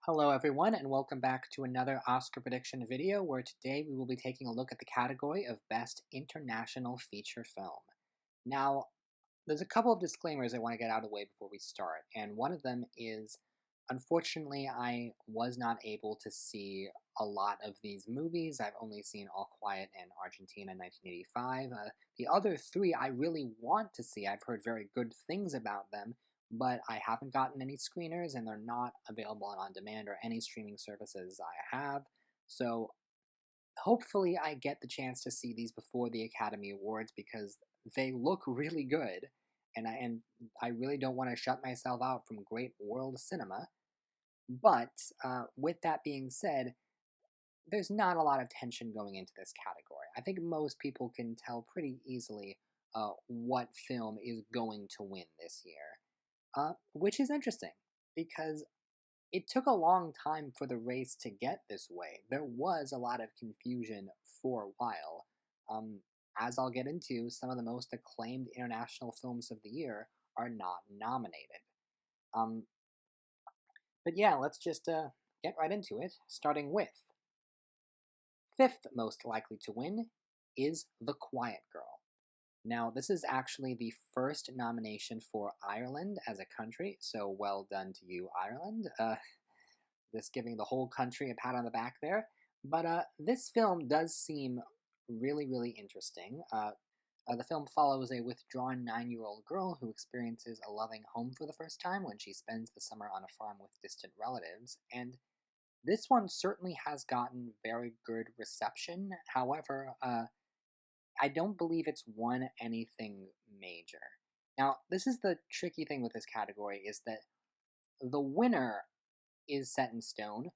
Hello, everyone, and welcome back to another Oscar prediction video where today we will be taking a look at the category of Best International Feature Film. Now, there's a couple of disclaimers I want to get out of the way before we start, and one of them is unfortunately, I was not able to see a lot of these movies. I've only seen All Quiet in Argentina in 1985. The other three I really want to see. I've heard very good things about them, but I haven't gotten any screeners and they're not available on demand or any streaming services I have. So hopefully I get the chance to see these before the Academy Awards because they look really good. And I really don't want to shut myself out from great world cinema. But with that being said, there's not a lot of tension going into this category. I think most people can tell pretty easily what film is going to win this year, which is interesting because it took a long time for the race to get this way. There was a lot of confusion for a while. Um, as I'll get into, some of the most acclaimed international films of the year are not nominated. Um, but yeah, let's just get right into it, starting with fifth most likely to win is The Quiet Girl. Now, this is actually the first nomination for Ireland as a country, so well done to you, Ireland. Just giving the whole country a pat on the back there. But this film does seem really, really interesting. The film follows a withdrawn 9-year-old girl who experiences a loving home for the first time when she spends the summer on a farm with distant relatives, and this one certainly has gotten very good reception. However, I don't believe it's won anything major. Now, this is the tricky thing with this category is that the winner is set in stone,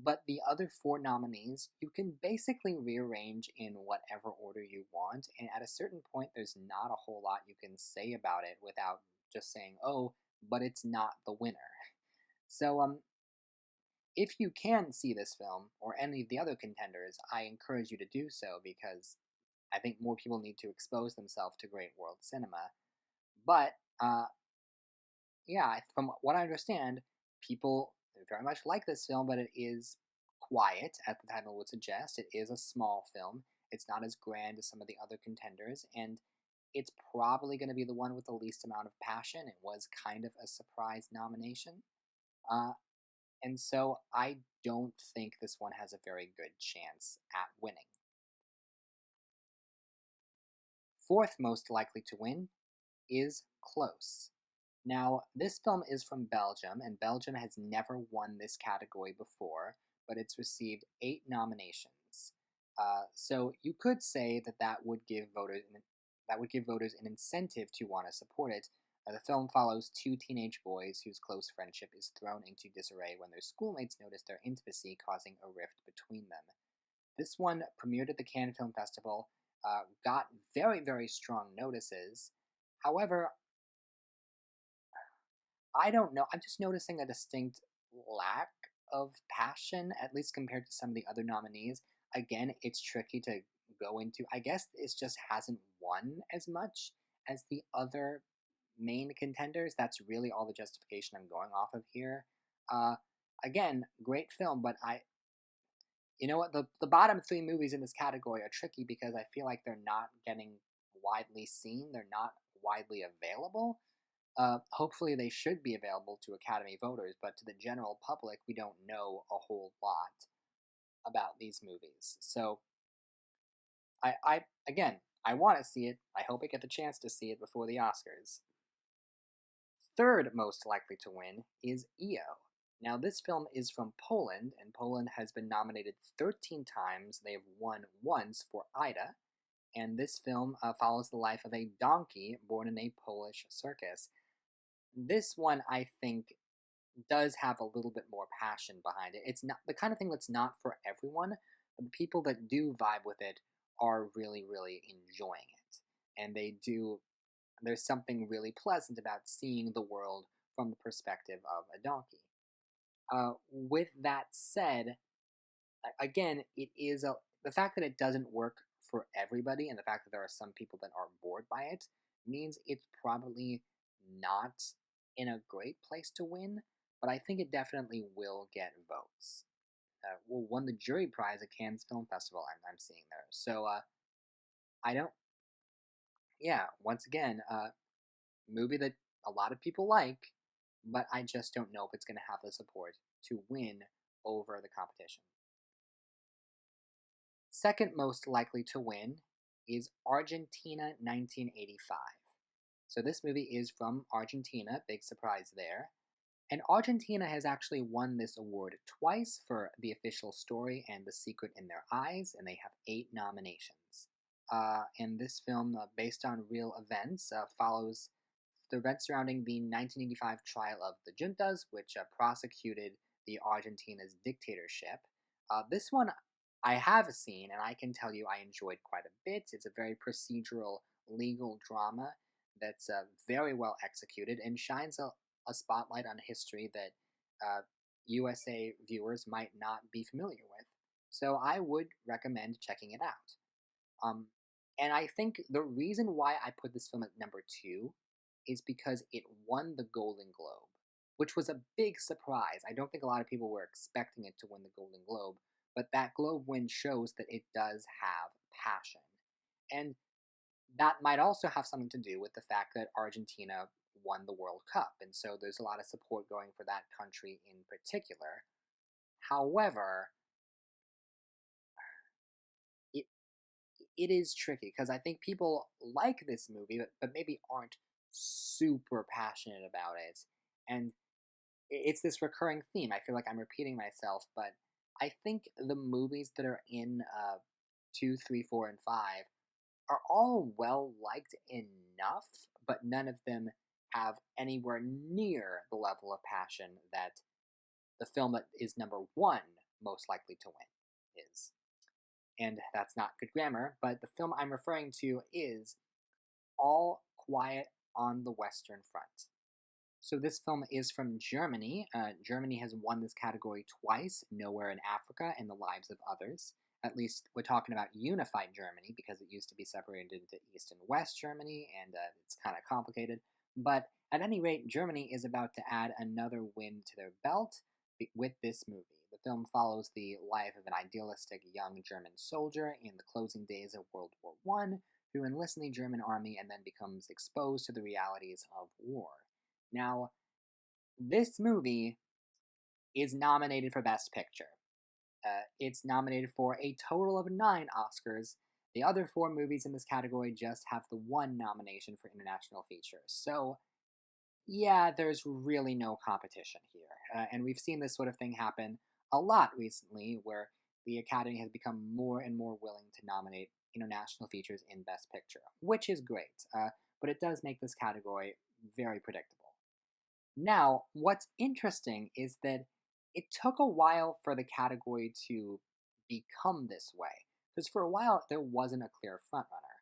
but the other four nominees you can basically rearrange in whatever order you want, and at a certain point, there's not a whole lot you can say about it without just saying, oh, but it's not the winner. So, if you can see this film or any of the other contenders, I encourage you to do so because I think more people need to expose themselves to great world cinema. But yeah, from what I understand, people very much like this film, but it is quiet, as the title would suggest. It is a small film. It's not as grand as some of the other contenders, and it's probably going to be the one with the least amount of passion. It was kind of a surprise nomination. Uh, and so I don't think this one has a very good chance at winning. Fourth most likely to win is Close. Now, this film is from Belgium, and Belgium has never won this category before, but it's received 8 nominations. So you could say that that would give voters an incentive to want to support it. The film follows two teenage boys whose close friendship is thrown into disarray when their schoolmates notice their intimacy, causing a rift between them. This one premiered at the Cannes Film Festival, got very, very strong notices. However, I don't know. I'm just noticing a distinct lack of passion, at least compared to some of the other nominees. Again, it's tricky to go into. I guess it just hasn't won as much as the other main contenders. That's really all the justification I'm going off of here. Uh, Again, great film, but you know what? The bottom three movies in this category are tricky because I feel like they're not getting widely seen. They're not widely available. Hopefully, they should be available to Academy voters, but to the general public, we don't know a whole lot about these movies. So, I again, I want to see it. I hope I get the chance to see it before the Oscars. Third most likely to win is EO. Now, this film is from Poland, and Poland has been nominated 13 times. They have won once for Ida, and this film follows the life of a donkey born in a Polish circus. This one, I think, does have a little bit more passion behind it. It's not the kind of thing that's not for everyone, but the people that do vibe with it are really, really enjoying it. And there's something really pleasant about seeing the world from the perspective of a donkey. With that said, again, the fact that it doesn't work for everybody, and the fact that there are some people that are bored by it, means it's probably not in a great place to win. but I think it definitely will get votes. Well, won the jury prize at Cannes Film Festival. I'm seeing there. So I don't. Yeah, once again, movie that a lot of people like, but I just don't know if it's going to have the support to win over the competition. Second most likely to win is Argentina 1985. So this movie is from Argentina, big surprise there. And Argentina has actually won this award twice for The Official Story and The Secret in Their Eyes, and they have 8 nominations. And this film, based on real events, follows the events surrounding the 1985 trial of the juntas, which prosecuted the Argentina's dictatorship. This one I have seen, and I can tell you I enjoyed quite a bit. It's a very procedural legal drama that's very well executed and shines a spotlight on history that USA viewers might not be familiar with. So I would recommend checking it out. And I think the reason why I put this film at number 2 is because it won the Golden Globe, which was a big surprise. I don't think a lot of people were expecting it to win the Golden Globe, but that Globe win shows that it does have passion. And that might also have something to do with the fact that Argentina won the World Cup, and so there's a lot of support going for that country in particular. However, it it is tricky because I think people like this movie, but maybe aren't super passionate about it. And it's this recurring theme. I feel like I'm repeating myself, but I think the movies that are in 2, 3, 4, and 5 are all well liked enough, but none of them have anywhere near the level of passion that the film that is number 1 most likely to win is. And that's not good grammar, but the film I'm referring to is All Quiet on the Western Front. So this film is from Germany. Germany has won this category twice, Nowhere in Africa and The Lives of Others. At least we're talking about unified Germany because it used to be separated into East and West Germany, and it's kind of complicated. But at any rate, Germany is about to add another win to their belt with this movie. The film follows the life of an idealistic young German soldier in the closing days of World War I who enlists in the German army and then becomes exposed to the realities of war. Now, this movie is nominated for Best Picture. It's nominated for a total of 9 Oscars. The other 4 movies in this category just have the 1 nomination for International Feature. So, yeah, there's really no competition here. And we've seen this sort of thing happen a lot recently, where the Academy has become more and more willing to nominate international features in Best Picture, which is great. But it does make this category very predictable. Now, what's interesting is that it took a while for the category to become this way, because for a while there wasn't a clear frontrunner.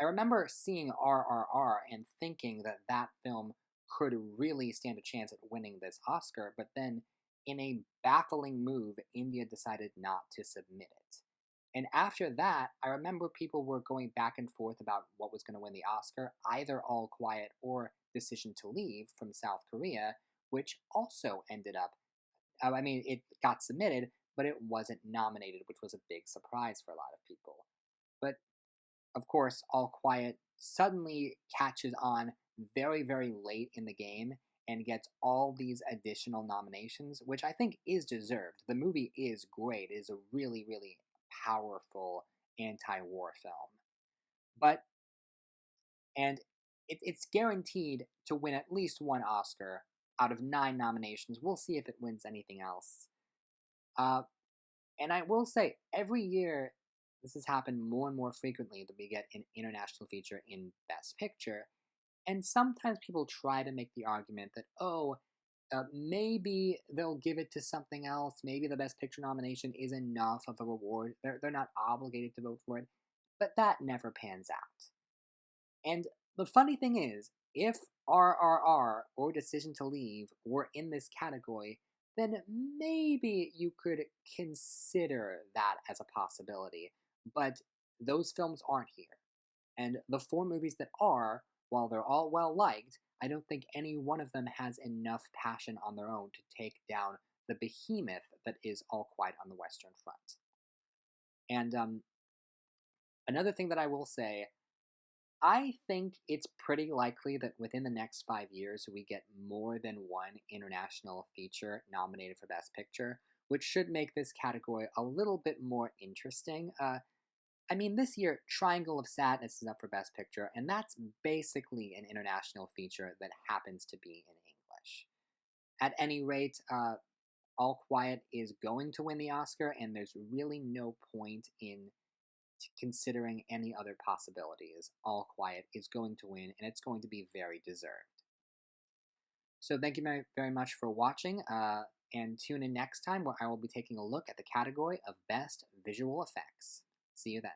I remember seeing RRR and thinking that that film could really stand a chance at winning this Oscar, but then in a baffling move, India decided not to submit it. And after that, I remember people were going back and forth about what was going to win the Oscar, either All Quiet or Decision to Leave from South Korea, which also ended up, I mean, it got submitted, but it wasn't nominated, which was a big surprise for a lot of people. But of course, All Quiet suddenly catches on very, very late in the game and gets all these additional nominations, which I think is deserved. The movie is great. It is a really, really powerful anti-war film. But, and it's guaranteed to win at least 1 Oscar out of 9 nominations. We'll see if it wins anything else. And I will say, every year this has happened more and more frequently that we get an international feature in Best Picture. And sometimes people try to make the argument that, maybe they'll give it to something else. Maybe the Best Picture nomination is enough of a reward. They're not obligated to vote for it. But that never pans out. And the funny thing is, if RRR or Decision to Leave were in this category, then maybe you could consider that as a possibility. But those films aren't here. And the 4 movies that are, while they're all well liked, I don't think any one of them has enough passion on their own to take down the behemoth that is All Quiet on the Western Front. And another thing that I will say, I think it's pretty likely that within the next 5 years, we get more than one international feature nominated for Best Picture, which should make this category a little bit more interesting. I mean, this year, Triangle of Sadness is up for Best Picture, and that's basically an international feature that happens to be in English. At any rate, All Quiet is going to win the Oscar, and there's really no point in considering any other possibilities. All Quiet is going to win, and it's going to be very deserved. So thank you very much for watching, and tune in next time where I will be taking a look at the category of Best Visual Effects. See you then.